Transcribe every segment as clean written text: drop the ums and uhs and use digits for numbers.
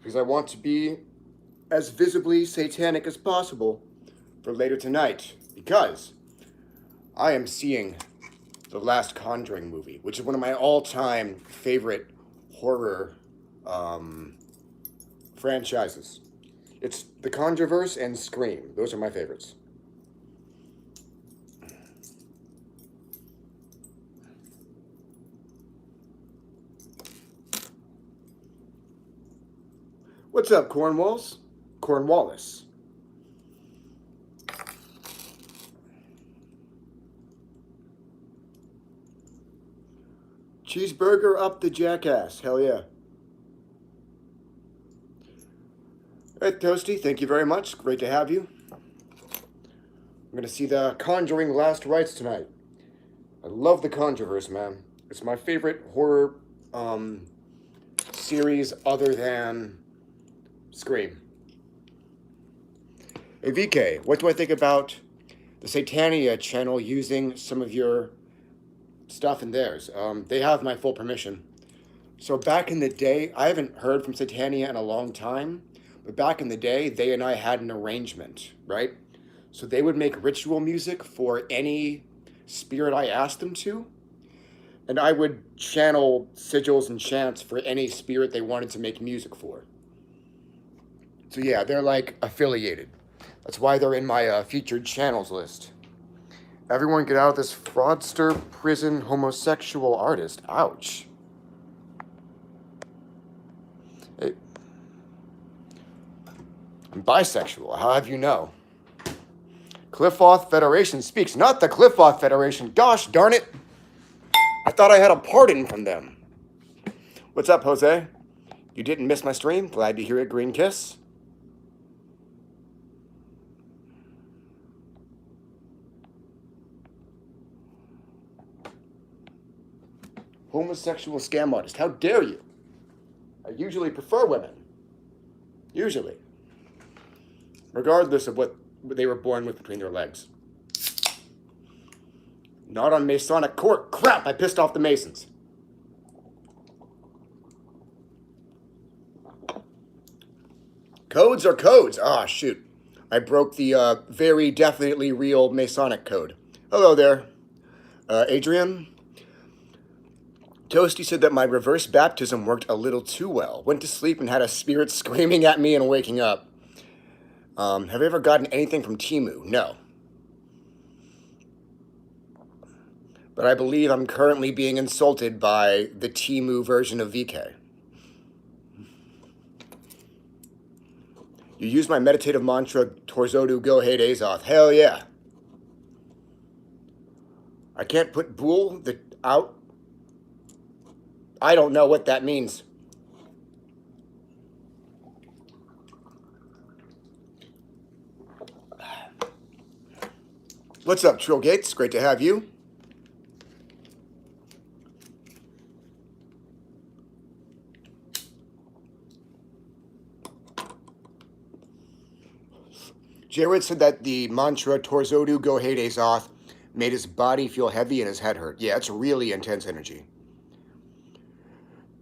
because I want to be as visibly satanic as possible for later tonight, because I am seeing the last Conjuring movie, which is one of my all-time favorite horror franchises. It's The Conjureverse and Scream. Those are my favorites. What's up, Cornwallis? Cheeseburger up the jackass. Hell yeah. Hey, Toasty, thank you very much. Great to have you. I'm going to see the Conjuring Last Rites tonight. I love the Conjureverse, man. It's my favorite horror series other than Scream. Hey, VK, what do I think about the Satania channel using some of your stuff in theirs? They have my full permission. So back in the day, I haven't heard from Satania in a long time, but back in the day, they and I had an arrangement, right? So they would make ritual music for any spirit I asked them to, and I would channel sigils and chants for any spirit they wanted to make music for. So yeah, they're like affiliated. That's why they're in my featured channels list. Everyone get out of this fraudster prison homosexual artist. Ouch. Hey. I'm bisexual. How have you know? Qliphoth Federation speaks. Not the Qliphoth Federation. Gosh darn it. I thought I had a pardon from them. What's up, Jose? You didn't miss my stream? Glad to hear it, Green Kiss. Homosexual scam artist. How dare you? I usually prefer women. Usually. Regardless of what they were born with between their legs. Not on Masonic court. Crap, I pissed off the Masons. Codes are codes. Ah, shoot. I broke the very definitely real Masonic code. Hello there. Adrian? Toasty said that my reverse baptism worked a little too well. Went to sleep and had a spirit screaming at me and waking up. Have I ever gotten anything from Timu? No. But I believe I'm currently being insulted by the Timu version of VK. You use my meditative mantra, Torzodu Go Hate Azoth. Hell yeah. I can't put Bool out. I don't know what that means. What's up, Trill Gates? Great to have you. Jared said that the mantra Torzodu Go Hate Azoth made his body feel heavy and his head hurt. Yeah, it's really intense energy.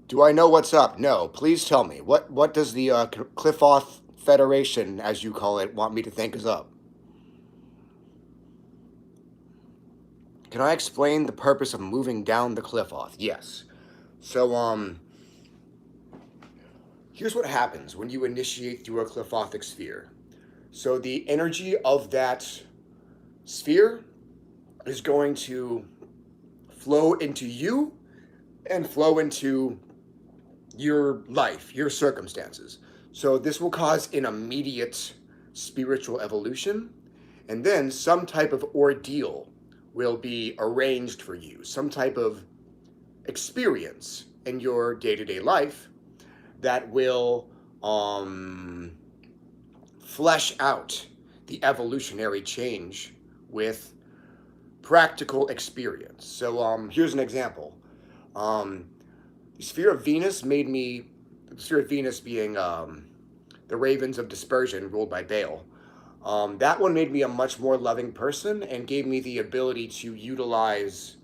Do I know what's up? No. Please tell me. What does the Qliphoth Federation, as you call it, want me to think is up? Can I explain the purpose of moving down the Qliphoth? Yes. So, here's what happens when you initiate through a Qliphothic sphere. So the energy of that sphere is going to flow into you and flow into your life, your circumstances. So this will cause an immediate spiritual evolution, and then some type of ordeal will be arranged for you, some type of experience in your day-to-day life that will flesh out the evolutionary change with practical experience. So here's an example. The sphere of Venus made me, the sphere of Venus being the ravens of dispersion ruled by Baal. That one made me a much more loving person and gave me the ability to utilize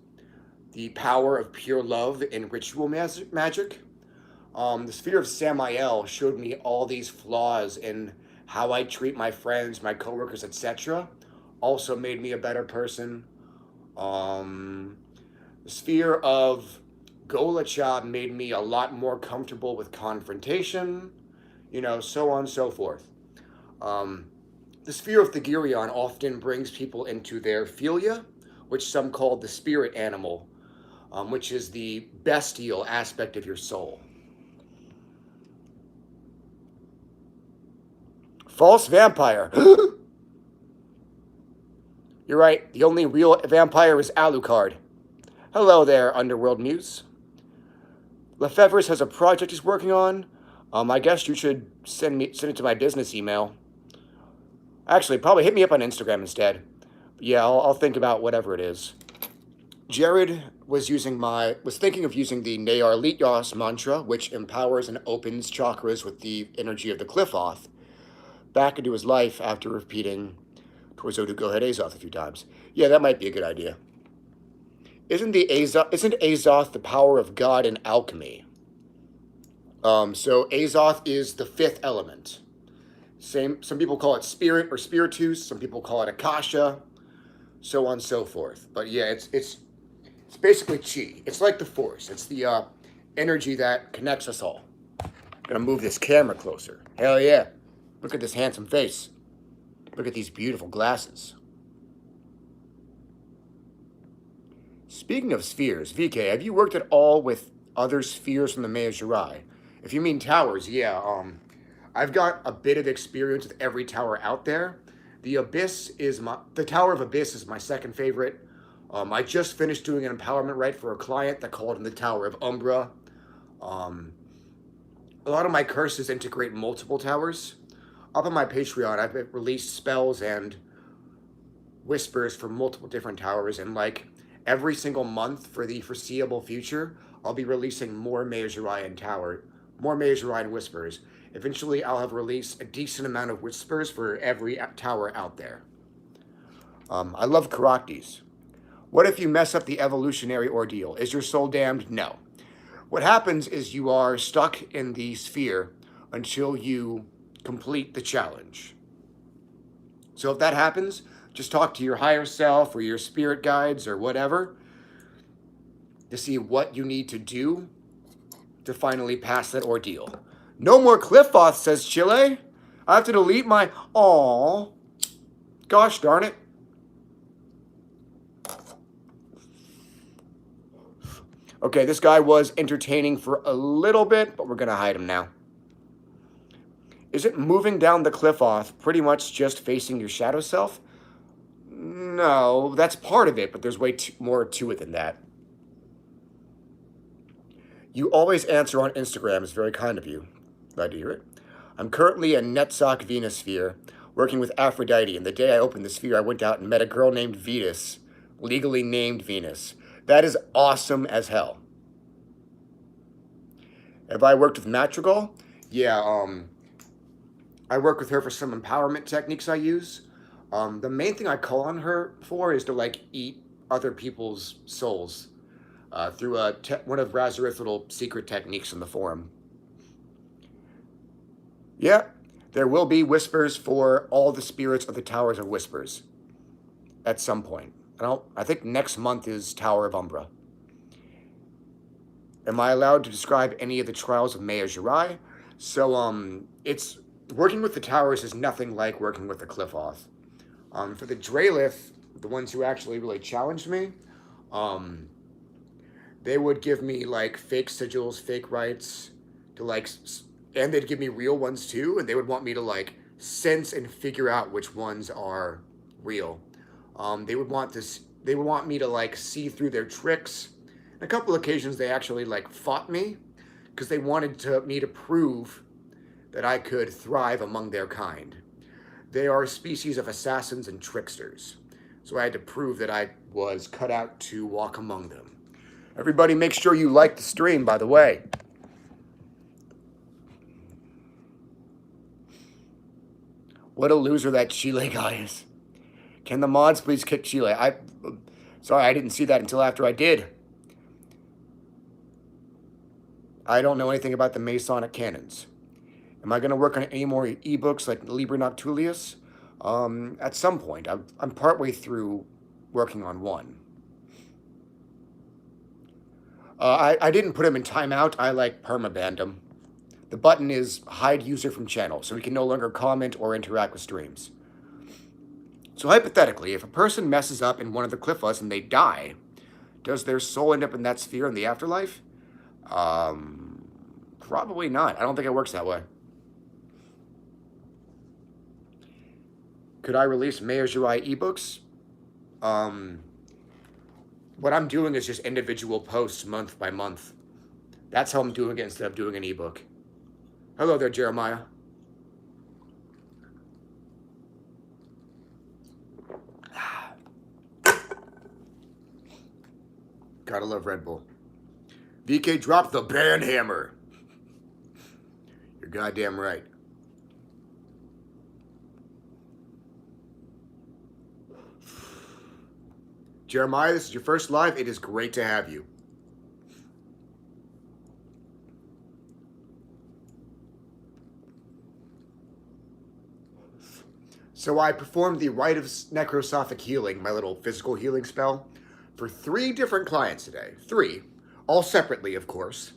the power of pure love in ritual magic. The sphere of Samael showed me all these flaws in how I treat my friends, my coworkers, etc. Also made me a better person. Um, the sphere of Golachab made me a lot more comfortable with confrontation, so on and so forth. Um, the sphere of Thagirion often brings people into their philia, which some call the spirit animal, which is the bestial aspect of your soul. False vampire. You're right, the only real vampire is Alucard. Hello there, Underworld Muse. Lefebvre's has a project he's working on. I guess you should send it to my business email. Actually, probably hit me up on Instagram instead. Yeah, I'll think about whatever it is. Jared was thinking of using the Nayar Lityos mantra, which empowers and opens chakras with the energy of the Qliphoth, back into his life after repeating towards Odu Gohed Azoth a few times. Yeah, that might be a good idea. Isn't Azoth the power of God in alchemy? So Azoth is the fifth element. Some people call it spirit or spiritus. Some people call it akasha, so on and so forth. But yeah, it's basically chi. It's like the force. It's the energy that connects us all. I'm gonna move this camera closer. Hell yeah! Look at this handsome face. Look at these beautiful glasses. Speaking of spheres, VK, have you worked at all with other spheres from the Mayai? If you mean towers, yeah. I've got a bit of experience with every tower out there. The Tower of Abyss is my second favorite. I just finished doing an empowerment rite for a client that called in the Tower of Umbra. A lot of my curses integrate multiple towers. Up on my Patreon, I've released spells and whispers for multiple different towers, and like every single month for the foreseeable future, I'll be releasing more Mayai whispers. Eventually, I'll have released a decent amount of whispers for every tower out there. I love Karaktis. What if you mess up the evolutionary ordeal? Is your soul damned? No. What happens is you are stuck in the sphere until you complete the challenge. So if that happens, just talk to your higher self or your spirit guides or whatever to see what you need to do to finally pass that ordeal. No more Qliphoth, says Chile. I have to delete my... Aww. Gosh darn it. Okay, this guy was entertaining for a little bit, but we're going to hide him now. Is it moving down the Qliphoth pretty much just facing your shadow self? No, that's part of it, but there's way more to it than that. You always answer on Instagram. It's very kind of you. Glad to hear it. I'm currently a Netzach Venus sphere, working with Aphrodite, and the day I opened the sphere, I went out and met a girl named Venus, legally named Venus. That is awesome as hell. Have I worked with Madrigal? Yeah, I work with her for some empowerment techniques I use. The main thing I call on her for is to, like, eat other people's souls through one of Razorith's little secret techniques in the forum. Yeah, there will be whispers for all the spirits of the Towers of Whispers at some point. I think next month is Tower of Umbra. Am I allowed to describe any of the trials of Mayai? So, it's... Working with the towers is nothing like working with the Qliphoth. For the Dralith, the ones who actually really challenged me, they would give me, like, fake sigils, fake rites, to, like... And they'd give me real ones, too, and they would want me to, like, sense and figure out which ones are real. They would want me to, like, see through their tricks. On a couple of occasions, they actually, like, fought me, because they wanted me to prove that I could thrive among their kind. They are a species of assassins and tricksters, so I had to prove that I was cut out to walk among them. Everybody make sure you like the stream, by the way. What a loser that Chile guy is. Can the mods please kick Chile? Sorry, I didn't see that until after I did. I don't know anything about the Masonic canons. Am I going to work on any more ebooks like Liber Noctulius? At some point. I'm partway through working on one. I didn't put him in timeout. I permabanned him. The button is hide user from channel, so he can no longer comment or interact with streams. So hypothetically, if a person messes up in one of the Qliphoths and they die, does their soul end up in that sphere in the afterlife? Probably not. I don't think it works that way. Could I release Mayai ebooks? What I'm doing is just individual posts month by month. That's how I'm doing it instead of doing an ebook. Hello there, Jeremiah. Gotta love Red Bull. VK dropped the ban hammer. You're goddamn right. Jeremiah, this is your first live. It is great to have you. So I performed the Rite of Necrosophic Healing, my little physical healing spell, for 3 different clients today. 3. All separately, of course.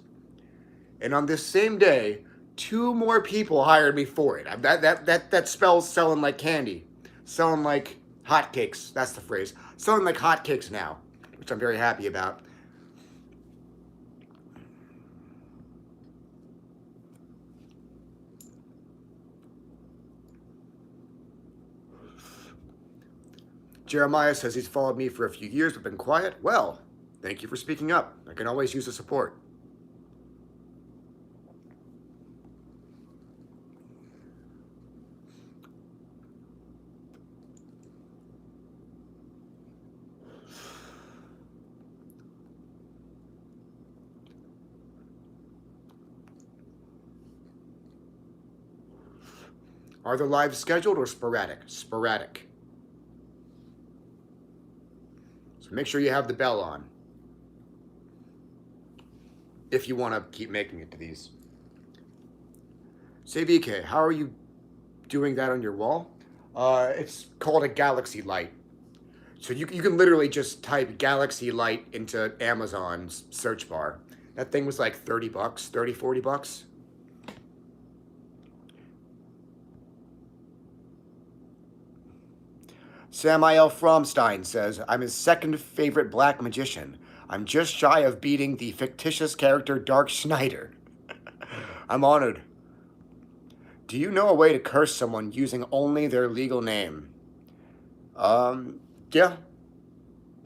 And on this same day, 2 more people hired me for it. That spell's selling like candy. Selling like hotcakes. That's the phrase. Selling like hotcakes now, which I'm very happy about. Jeremiah says he's followed me for a few years but been quiet. Well, thank you for speaking up. I can always use the support. Are the lives scheduled or sporadic? Sporadic. So make sure you have the bell on if you want to keep making it to these. Say VK, how are you doing that on your wall? It's called a galaxy light. So you can literally just type galaxy light into Amazon's search bar. That thing was like 30 bucks, 30, 40 bucks. Samael Fromstein says, I'm his second favorite black magician. I'm just shy of beating the fictitious character Dark Schneider. I'm honored. Do you know a way to curse someone using only their legal name? Yeah.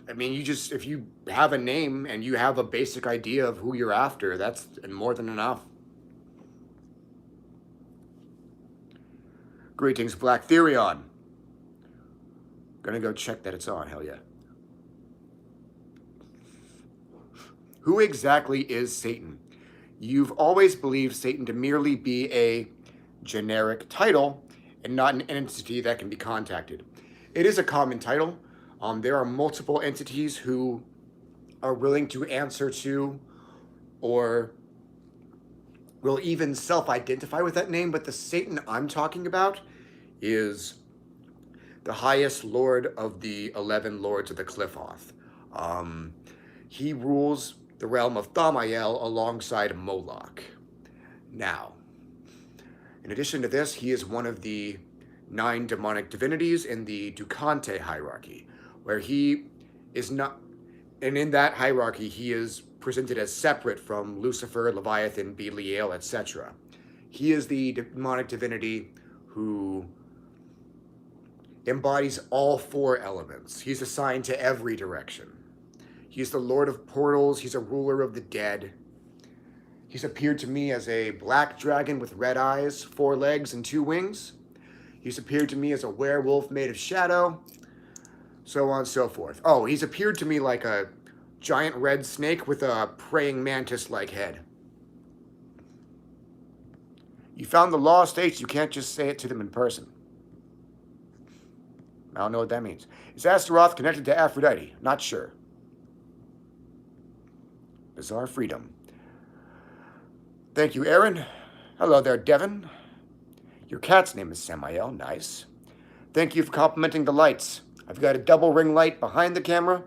I mean, if you have a name and you have a basic idea of who you're after, that's more than enough. Greetings, Black Therion. Gonna go check that it's on, hell yeah. Who exactly is Satan? You've always believed Satan to merely be a generic title and not an entity that can be contacted. It is a common title. There are multiple entities who are willing to answer to or will even self-identify with that name, but the Satan I'm talking about is the highest lord of the 11 lords of the Qliphoth. He rules the realm of Thamael alongside Moloch. Now, in addition to this, he is one of the 9 demonic divinities in the Ducante hierarchy, where he is not, and in that hierarchy, he is presented as separate from Lucifer, Leviathan, Belial, etc. He is the demonic divinity who embodies all 4 elements. He's assigned to every direction. He's the Lord of Portals. He's a ruler of the dead. He's appeared to me as a black dragon with red eyes, 4 legs, and 2 wings. He's appeared to me as a werewolf made of shadow, so on and so forth. Oh, he's appeared to me like a giant red snake with a praying mantis-like head. You found the law states you can't just say it to them in person. I don't know what that means. Is Astaroth connected to Aphrodite? Not sure. Bizarre freedom. Thank you, Aaron. Hello there, Devin. Your cat's name is Samael. Nice. Thank you for complimenting the lights. I've got a double ring light behind the camera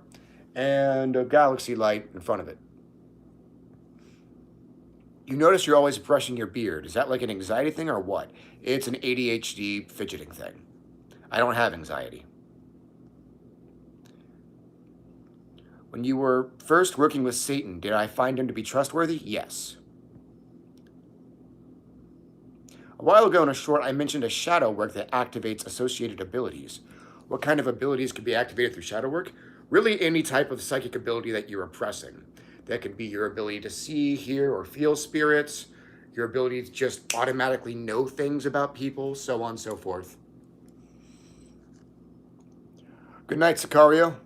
and a galaxy light in front of it. You notice you're always brushing your beard. Is that like an anxiety thing or what? It's an ADHD fidgeting thing. I don't have anxiety. When you were first working with Satan, did I find him to be trustworthy? Yes. A while ago in a short, I mentioned a shadow work that activates associated abilities. What kind of abilities could be activated through shadow work? Really any type of psychic ability that you're oppressing. That could be your ability to see, hear, or feel spirits, your ability to just automatically know things about people, so on and so forth. Good night, Sicario.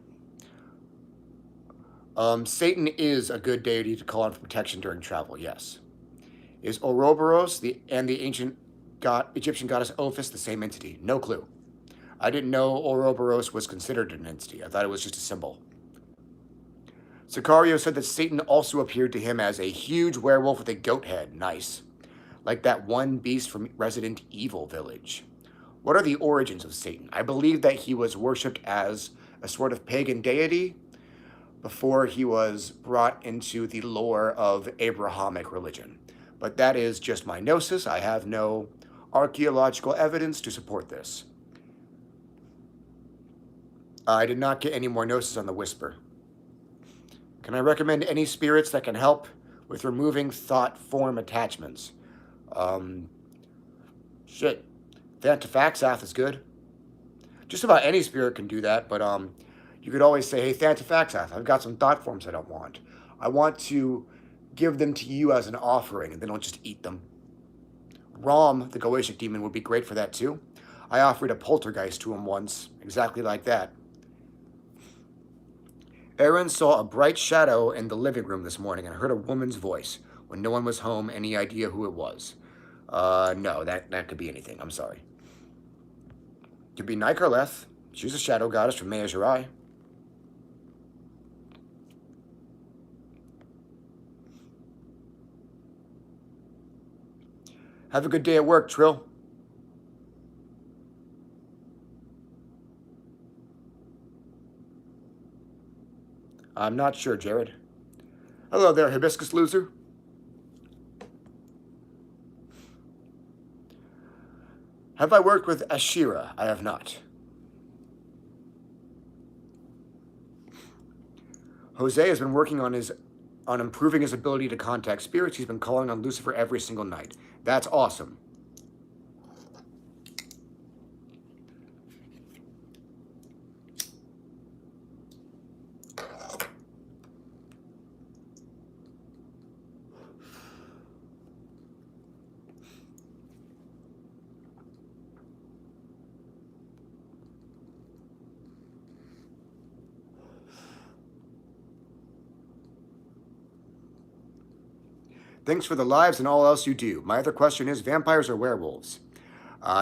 Satan is a good deity to call on for protection during travel, yes. Is Ouroboros and the ancient Egyptian goddess Ophis the same entity? No clue. I didn't know Ouroboros was considered an entity. I thought it was just a symbol. Sicario said that Satan also appeared to him as a huge werewolf with a goat head. Nice. Like that one beast from Resident Evil Village. What are the origins of Satan? I believe that he was worshipped as a sort of pagan deity before he was brought into the lore of Abrahamic religion. But that is just my gnosis. I have no archaeological evidence to support this. I did not get any more gnosis on the Whisper. Can I recommend any spirits that can help with removing thought form attachments? Shit. Thanafaxath is good. Just about any spirit can do that, but you could always say, hey, Thanafaxath, I've got some thought forms I don't want. I want to give them to you as an offering, and then I'll just eat them. Rom, the Goetic demon, would be great for that too. I offered a poltergeist to him once, exactly like that. Aaron saw a bright shadow in the living room this morning and heard a woman's voice. When no one was home, any idea who it was? No, that could be anything. I'm sorry. Could be Nykarleth. She's a shadow goddess from Mayai. Have a good day at work, Trill. I'm not sure, Jared. Hello there, hibiscus loser. Have I worked with Ashira? I have not. Jose has been working on improving his ability to contact spirits. He's been calling on Lucifer every single night. That's awesome. Thanks for the lives and all else you do. My other question is, vampires or werewolves?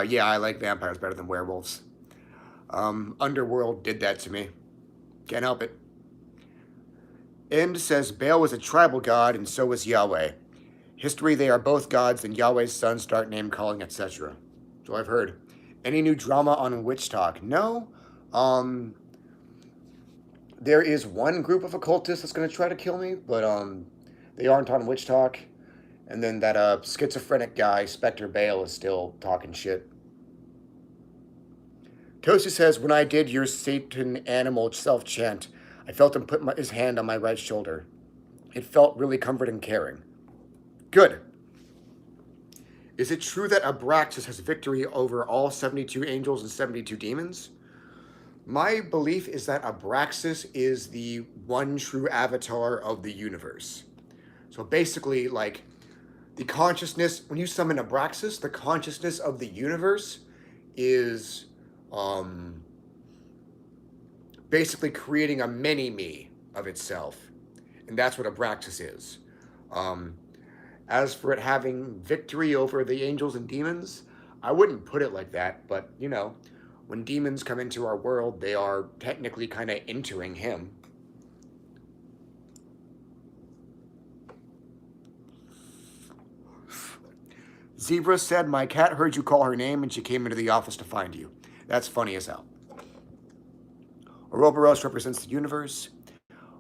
Yeah, I like vampires better than werewolves. Underworld did that to me. Can't help it. End says Baal was a tribal god and so was Yahweh. History, they are both gods and Yahweh's sons start name calling, etc. So I've heard. Any new drama on Witch Talk? No. There is one group of occultists that's going to try to kill me, but they aren't on Witch Talk. And then that schizophrenic guy, Spectre Bale, is still talking shit. Toasty says, when I did your Satan animal self-chant, I felt him put his hand on my right shoulder. It felt really comforting and caring. Good. Is it true that Abraxas has victory over all 72 angels and 72 demons? My belief is that Abraxas is the one true avatar of the universe. So basically, like, the consciousness, when you summon Abraxas, the consciousness of the universe is basically creating a mini-me of itself. And that's what Abraxas is. As for it having victory over the angels and demons, I wouldn't put it like that, but, you know, when demons come into our world, they are technically kind of entering him. Zebra said, my cat heard you call her name and she came into the office to find you. That's funny as hell. Ouroboros represents the universe.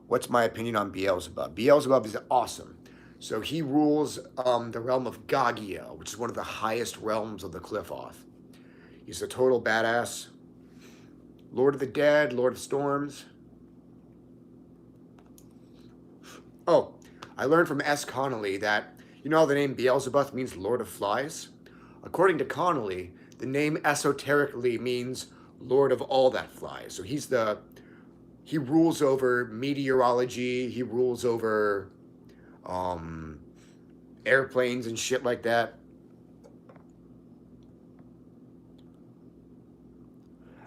What's my opinion on Beelzebub? Beelzebub is awesome. So he rules the realm of Gagia, which is one of the highest realms of the Qliphoth. He's a total badass. Lord of the Dead, Lord of Storms. Oh, I learned from S. Connolly that, you know how the name Beelzebub means Lord of Flies? According to Connolly, the name esoterically means Lord of all that flies. So he rules over meteorology, he rules over airplanes and shit like that.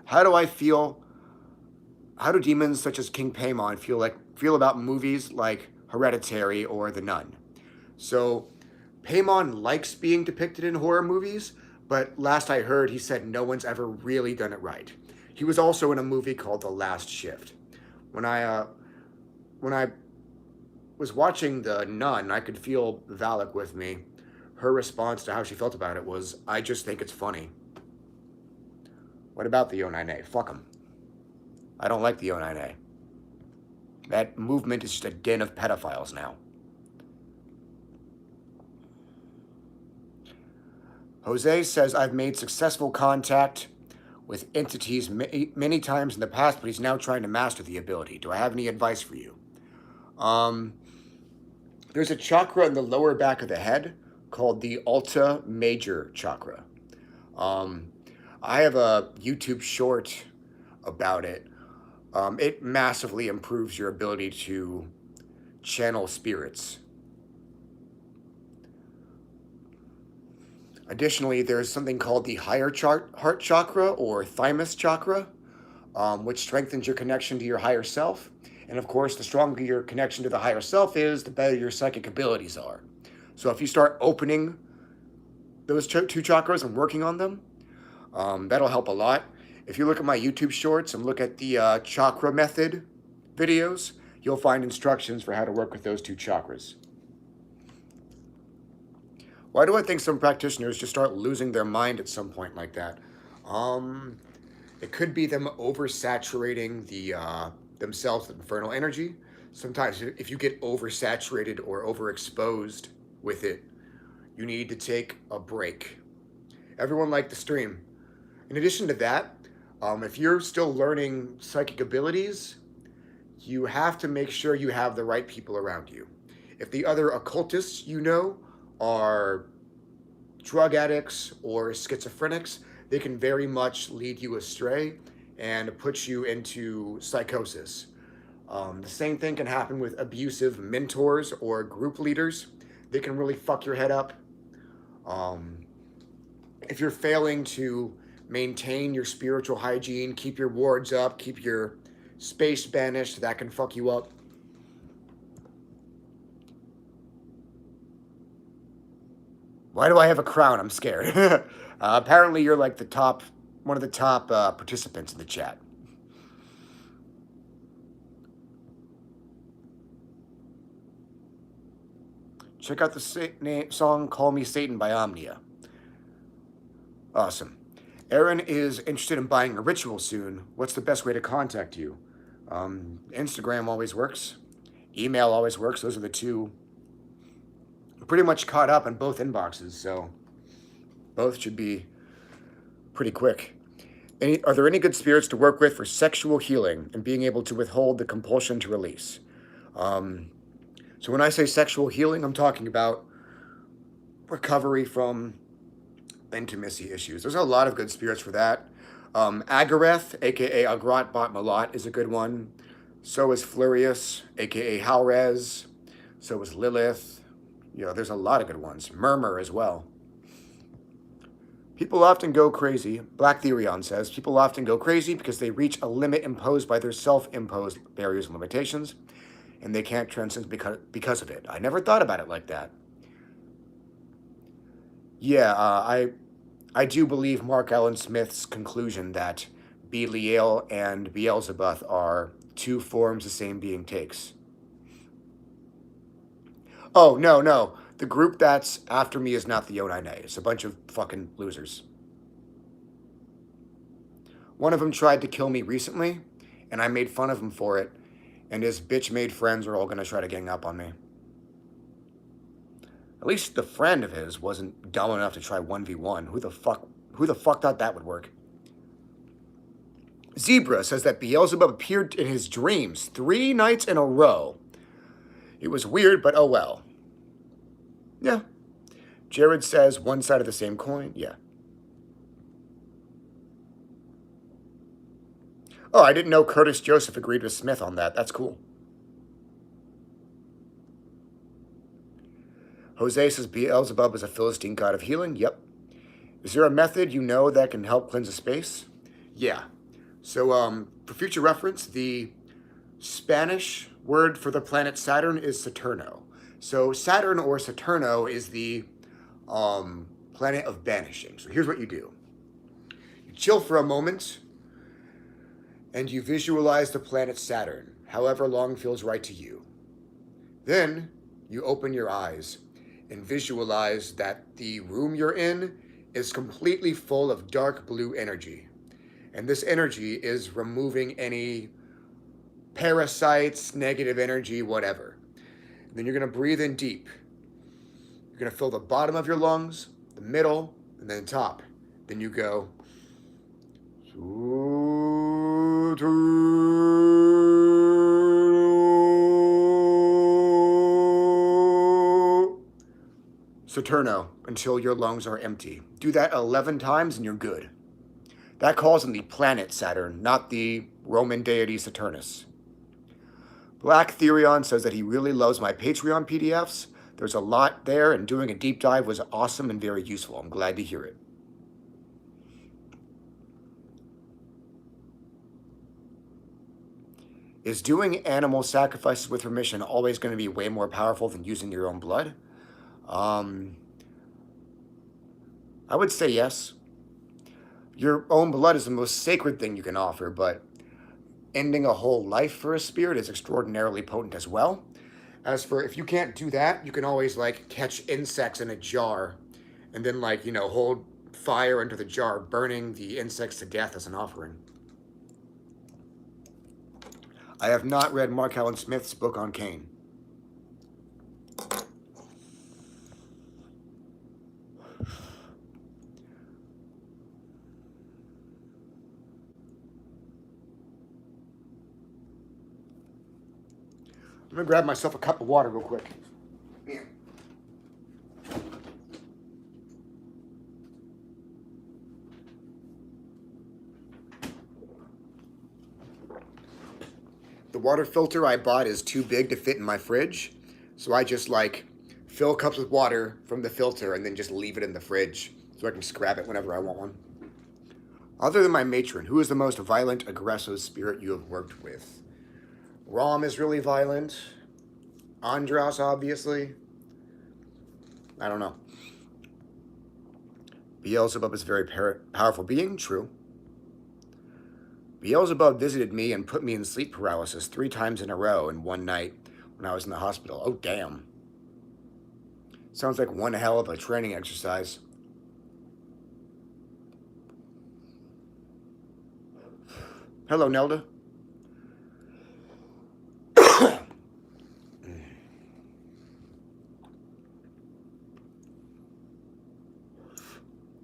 How do demons such as King Paimon feel about movies like Hereditary or The Nun? So Paimon likes being depicted in horror movies, but last I heard he said no one's ever really done it right. He was also in a movie called The Last Shift. When I was watching The Nun, I could feel Valak with me. Her response to how she felt about it was, I just think it's funny. What about the Onine? Fuck them. I don't like the Onine. That movement is just a den of pedophiles now. Jose says, I've made successful contact with entities many times in the past, but he's now trying to master the ability. Do I have any advice for you? There's a chakra in the lower back of the head called the Alta Major Chakra. I have a YouTube short about it. It massively improves your ability to channel spirits. Additionally, there's something called the higher heart chakra or thymus chakra, which strengthens your connection to your higher self. And of course, the stronger your connection to the higher self is, the better your psychic abilities are. So if you start opening those two chakras and working on them, that'll help a lot. If you look at my YouTube shorts and look at the chakra method videos, you'll find instructions for how to work with those two chakras. Why do I think some practitioners just start losing their mind at some point like that? It could be them oversaturating themselves with infernal energy. Sometimes if you get oversaturated or overexposed with it, you need to take a break. Everyone liked the stream. In addition to that, if you're still learning psychic abilities, you have to make sure you have the right people around you. If the other occultists you know are drug addicts or schizophrenics, they can very much lead you astray and put you into psychosis. The same thing can happen with abusive mentors or group leaders. They can really fuck your head up. If you're failing to maintain your spiritual hygiene, keep your wards up, keep your space banished, that can fuck you up. Why do I have a crown? I'm scared. Apparently you're like one of the top participants in the chat. Check out the song Call Me Satan by Omnia. Awesome. Aaron is interested in buying a ritual soon. What's the best way to contact you? Instagram always works. Email always works. Those are the two. I'm pretty much caught up in both inboxes, so both should be pretty quick. Are there any good spirits to work with for sexual healing and being able to withhold the compulsion to release? So when I say sexual healing, I'm talking about recovery from intimacy issues. There's a lot of good spirits for that. Agareth, aka Agrat Bat Malat, is a good one. So is Flurius, aka Halrez. So is Lilith. You know, there's a lot of good ones. Murmur as well. People often go crazy. Black Therion says, people often go crazy because they reach a limit imposed by their self-imposed barriers and limitations, and they can't transcend because of it. I never thought about it like that. Yeah, I do believe Mark Allen Smith's conclusion that Belial and Beelzebub are two forms the same being takes. Oh, no. The group that's after me is not the Onine. It's a bunch of fucking losers. One of them tried to kill me recently, and I made fun of him for it, and his bitch-made friends are all gonna try to gang up on me. At least the friend of his wasn't dumb enough to try 1v1. Who the fuck thought that would work? Zebra says that Beelzebub appeared in his dreams 3 nights in a row. It was weird, but oh well. Yeah. Jared says one side of the same coin. Yeah. Oh, I didn't know Curtis Joseph agreed with Smith on that. That's cool. Jose says Beelzebub is a Philistine god of healing. Yep. Is there a method you know that can help cleanse a space? Yeah. So, for future reference, the Spanish word for the planet Saturn is Saturno. So Saturn or Saturno is the planet of banishing. So here's what you do. You chill for a moment, and you visualize the planet Saturn, however long feels right to you. Then you open your eyes and visualize that the room you're in is completely full of dark blue energy. And this energy is removing any parasites, negative energy, whatever. Then you're going to breathe in deep. You're going to fill the bottom of your lungs, the middle, and then the top. Then you go Saturno until your lungs are empty. Do that 11 times and you're good. That calls him the planet Saturn, not the Roman deity Saturnus. Black Therion says that he really loves my Patreon PDFs. There's a lot there, and doing a deep dive was awesome and very useful. I'm glad to hear it. Is doing animal sacrifices with remission always going to be way more powerful than using your own blood? I would say yes. Your own blood is the most sacred thing you can offer, but ending a whole life for a spirit is extraordinarily potent as well. As for if you can't do that, you can always like catch insects in a jar and then like, you know, hold fire into the jar, burning the insects to death as an offering. I have not read Mark Allen Smith's book on Cain. I'm gonna grab myself a cup of water real quick. Yeah. The water filter I bought is too big to fit in my fridge, so I just like fill cups with water from the filter and then just leave it in the fridge so I can just grab it whenever I want one. Other than my matron, who is the most violent, aggressive spirit you have worked with? Rom is really violent. Andras, obviously. I don't know. Beelzebub is a very powerful being. True. Beelzebub visited me and put me in sleep paralysis 3 times in a row in one night when I was in the hospital. Oh, damn. Sounds like one hell of a training exercise. Hello, Nelda.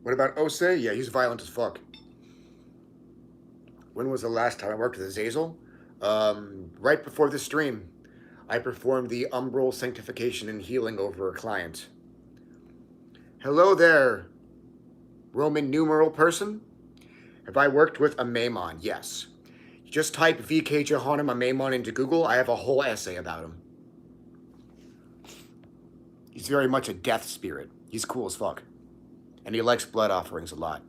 What about Osei? Yeah, he's violent as fuck. When was the last time I worked with Azazel? Right before the stream. I performed the umbral sanctification and healing over a client. Hello there, Roman numeral person. Have I worked with a Maimon? Yes. Just type VK Jehonim a Maimon into Google. I have a whole essay about him. He's very much a death spirit. He's cool as fuck. And he likes blood offerings a lot.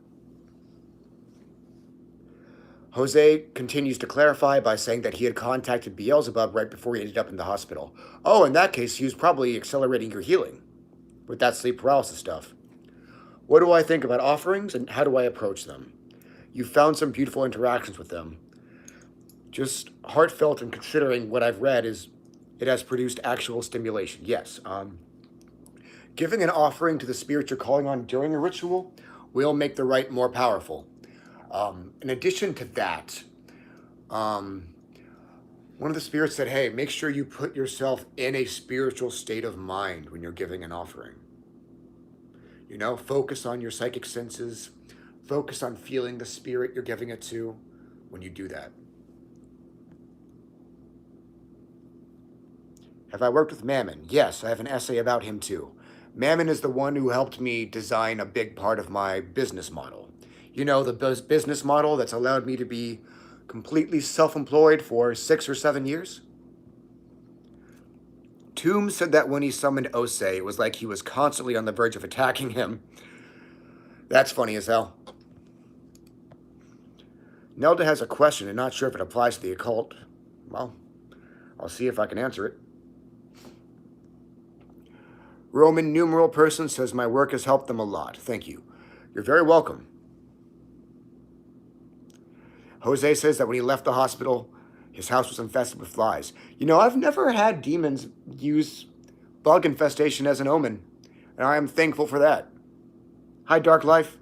Jose continues to clarify by saying that he had contacted Beelzebub right before he ended up in the hospital. Oh, in that case, he was probably accelerating your healing with that sleep paralysis stuff. What do I think about offerings and how do I approach them? You found some beautiful interactions with them. Just heartfelt and considering what I've read is it has produced actual stimulation. Yes. Giving an offering to the spirit you're calling on during a ritual will make the rite more powerful. In addition to that, one of the spirits said, hey, make sure you put yourself in a spiritual state of mind when you're giving an offering. You know, focus on your psychic senses, focus on feeling the spirit you're giving it to when you do that. Have I worked with Mammon? Yes, I have an essay about him too. Mammon is the one who helped me design a big part of my business model. You know, the business model that's allowed me to be completely self-employed for 6 or 7 years? Tombs said that when he summoned Ose, it was like he was constantly on the verge of attacking him. That's funny as hell. Nelda has a question and not sure if it applies to the occult. Well, I'll see if I can answer it. Roman numeral person says my work has helped them a lot. Thank you. You're very welcome. Jose says that when he left the hospital, his house was infested with flies. You know, I've never had demons use bug infestation as an omen, and I am thankful for that. Hi, Dark Life.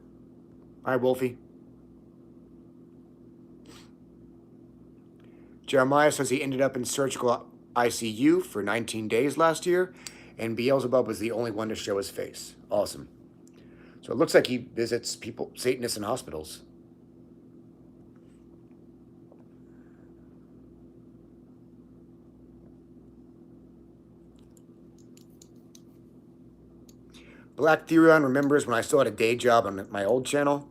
Hi, Wolfie. Jeremiah says he ended up in surgical ICU for 19 days last year, and Beelzebub was the only one to show his face. Awesome. So it looks like he visits people, Satanists in hospitals. Black Therion remembers when I still had a day job on my old channel.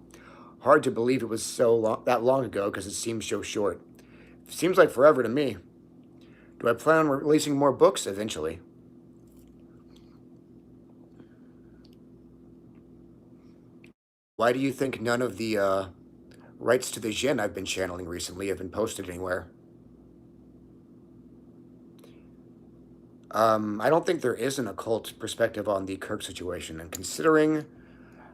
Hard to believe it was that long ago because it seems so short. It seems like forever to me. Do I plan on releasing more books eventually? Why do you think none of the rights to the Jinn I've been channeling recently have been posted anywhere? I don't think there is an occult perspective on the Kirk situation, and considering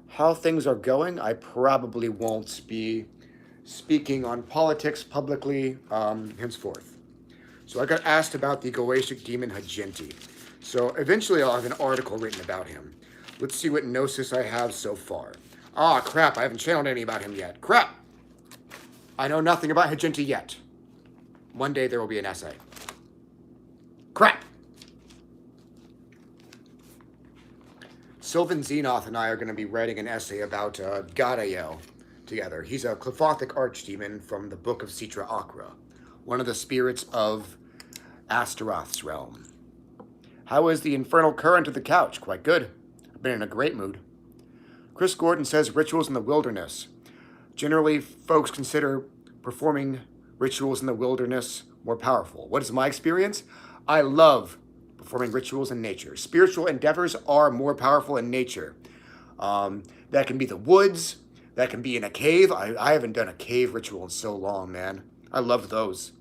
how things are going, I probably won't be speaking on politics publicly henceforth. So I got asked about the Goetic demon Hajinti. So eventually I'll have an article written about him. Let's see what gnosis I have so far. Ah, crap, I haven't channeled any about him yet. Crap! I know nothing about Hajinti yet. One day there will be an essay. Crap! Sylvan Xenoth and I are going to be writing an essay about Gadael together. He's a Qliphoth archdemon from the Book of Citra Akra, one of the spirits of Astaroth's realm. How is the infernal current of the couch? Quite good. I've been in a great mood. Chris Gordon says rituals in the wilderness. Generally, folks consider performing rituals in the wilderness more powerful. What is my experience? I love performing rituals in nature. Spiritual endeavors are more powerful in nature. That can be the woods. That can be in a cave. I haven't done a cave ritual in so long, man. I love those.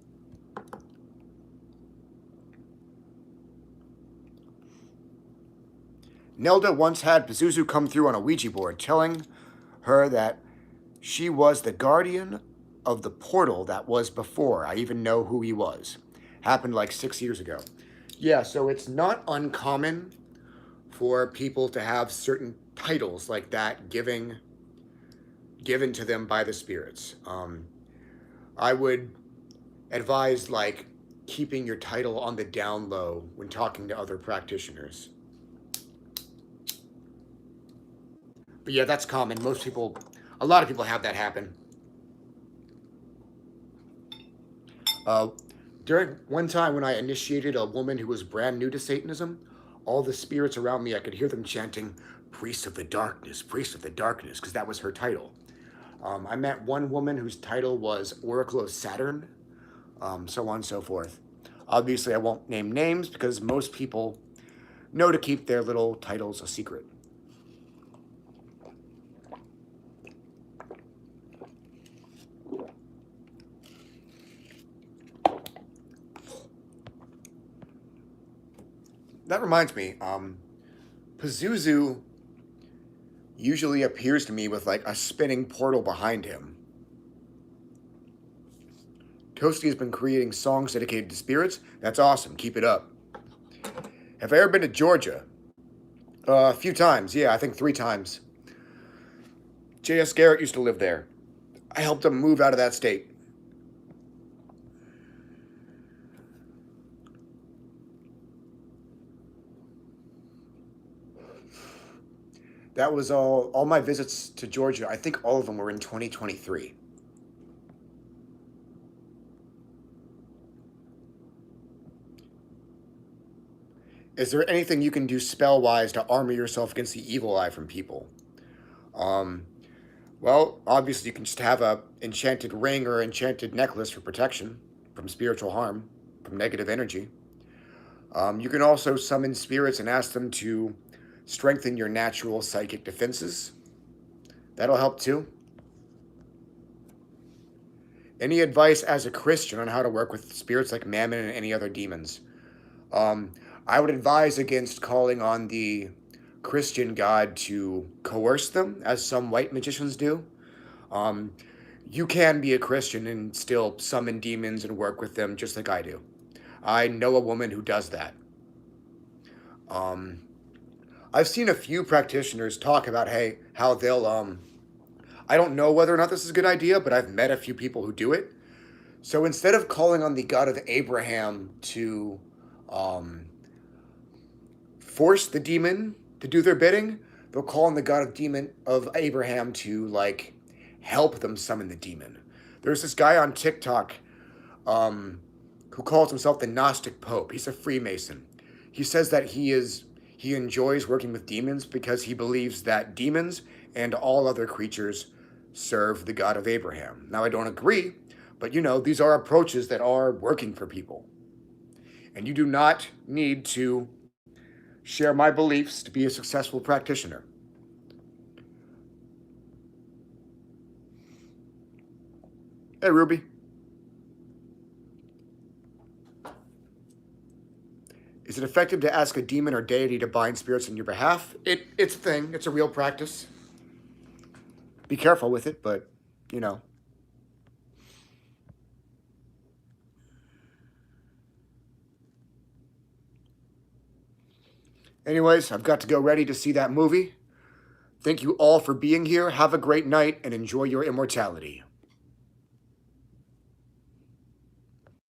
Nelda once had Pazuzu come through on a Ouija board, telling her that she was the guardian of the portal that was before I even know who he was. Happened like 6 years ago. Yeah, so it's not uncommon for people to have certain titles like that given to them by the spirits. I would advise like keeping your title on the down low when talking to other practitioners. But yeah, that's common. A lot of people have that happen. During one time when I initiated a woman who was brand new to Satanism, all the spirits around me, I could hear them chanting, Priest of the Darkness, Priest of the Darkness, because that was her title. I met one woman whose title was Oracle of Saturn, so on and so forth. Obviously, I won't name names because most people know to keep their little titles a secret. That reminds me, Pazuzu usually appears to me with like a spinning portal behind him. Toasty has been creating songs dedicated to spirits. That's awesome. Keep it up. Have I ever been to Georgia? A few times, yeah, I think 3 times. J.S. Garrett used to live there. I helped him move out of that state. That was all my visits to Georgia. I think all of them were in 2023. Is there anything you can do spell wise to armor yourself against the evil eye from people? Um, well, obviously you can just have a enchanted ring or enchanted necklace for protection from spiritual harm, from negative energy. You can also summon spirits and ask them to strengthen your natural psychic defenses. That'll help too. Any advice as a Christian on how to work with spirits like Mammon and any other demons? Um, I would advise against calling on the Christian God to coerce them, as some white magicians do. Um, you can be a Christian and still summon demons and work with them just like I do. I know a woman who does that. Um, I've seen a few practitioners talk about how they'll I don't know whether or not this is a good idea, but I've met a few people who do it. So instead of calling on the God of Abraham to um, force the demon to do their bidding, they'll call on the God of Abraham to like help them summon the demon. There's this guy on TikTok um, who calls himself the Gnostic Pope. He's a Freemason. He says that he enjoys working with demons because he believes that demons and all other creatures serve the God of Abraham. Now I don't agree, but these are approaches that are working for people. And you do not need to share my beliefs to be a successful practitioner. Hey, Ruby. Is it effective to ask a demon or deity to bind spirits on your behalf? It's a thing. It's a real practice. Be careful with it, but you know. Anyways, I've got to go ready to see that movie. Thank you all for being here. Have a great night and enjoy your immortality.